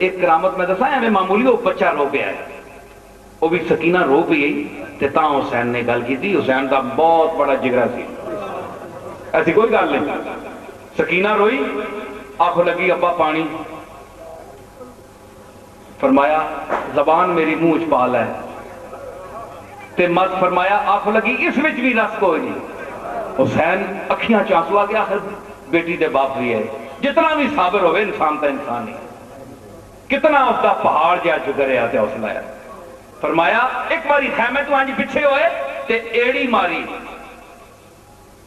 ایک کرامت میں دسا ایویں معمولی وہ بچہ رو پیا ہے، وہ بھی سکینہ رو پی تے تاں حسین نے گل کی تھی۔ حسین دا بہت بڑا جگرا سی، ایسی کوئی گل نہیں۔ سکینہ روئی، آنکھ لگی ابا پانی، فرمایا زبان میری منہ وچ پا لے تے مت، فرمایا آنکھ لگی اس وچ بھی رس کوئی نہیں۔ حسین اکھیاں چانسو آ گیا، آخر بیٹی دے باپ بھی ہے، جتنا بھی صابر ہوئے انسان تا انسان ہی، کتنا اس دا پہاڑ جا جگریا تے حوصلہ ہے۔ فرمایا ایک باری خیمے تو آنجی پیچھے ہوئے تے ایڑی ماری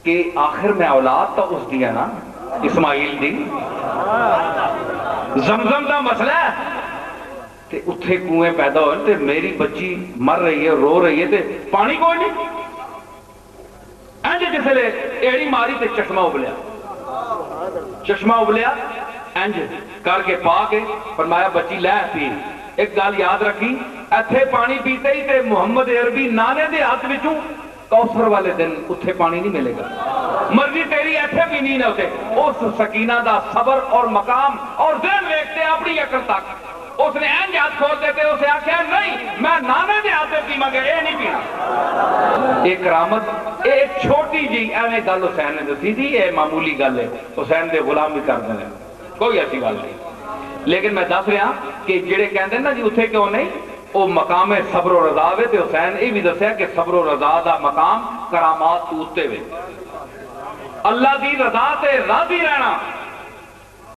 کہ آخر میں اولاد تو اس دیا نا اسماعیل دی، زمزم دا مسئلہ ہے تے اتھے کنویں پیدا ہوئے تے میری بچی مر رہی ہے، رو رہی ہے تے پانی کوئی نہیں۔ اینجے جسے لے ایڑی ماری تے چشمہ ابلیا، چشمہ ابلیا اینج کر کے پا کے فرمایا بچی لے پی۔ ایک گل یاد رکھی، ایتھے پانی پیتے ہی تے محمد عربی نانے دے ہاتھ وچوں کوثر والے دن اتھے پانی نہیں ملے گا، مرضی تیری ایتھے بھی نہیں نہ ہوتے۔ اس سکینہ دا صبر اور مقام اور ذہن دیکھتے اپنی عقل تک، اس نے اینج ہاتھ کھول دیتے، اسے آخیا نہیں میں نانے دے ہاتھ پیواں گا، اے نہیں پینا۔ ایک کرامت، ایک چھوٹی جی ایویں گل حسین نے دسی تھی، اے معمولی گل ہے، حسین دے غلام بھی کر دیں، کوئی ایسی گل نہیں۔ لیکن میں دس رہا کہ جڑے کہندے نا جی اتھے کیوں نہیں، وہ مقام صبر و رضا وے، تے حسین یہ بھی دسیا کہ صبر و رضا دا مقام کرامات تو اتے وے، اللہ دی رضا تے راضی رہنا